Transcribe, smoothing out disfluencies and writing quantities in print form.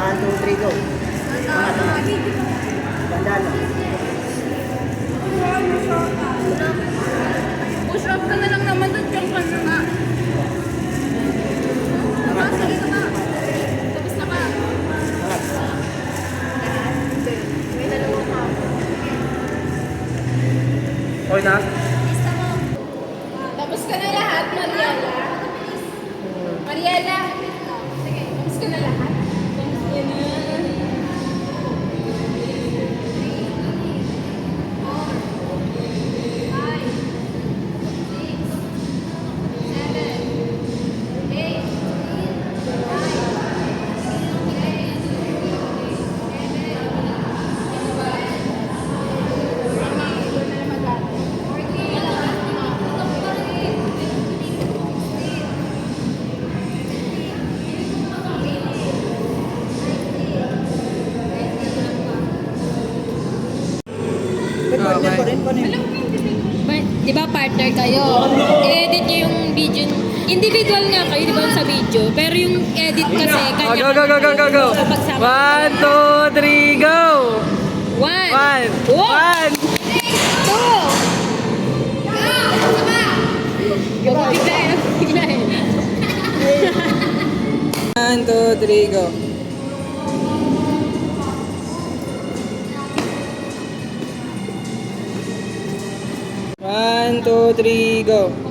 1, 2, 3, go. Ganda, no? Push up ka na lang naman doon yung kanya nga. Sige na nga. Tapos na ba? May dalawa pa. Okay na? Tapos ka na lahat, Mariela. Mariela. Sige, tapos ka na lahat. Yan na. Di ba partner kayo? I-edit nyo yung video. Individual nga kayo, di ba sa video? Pero yung edit kasi, kanya. Go. 1, 2, 3, go! 1, 1, 1, 2, 3, go! 1, 2, 3, go!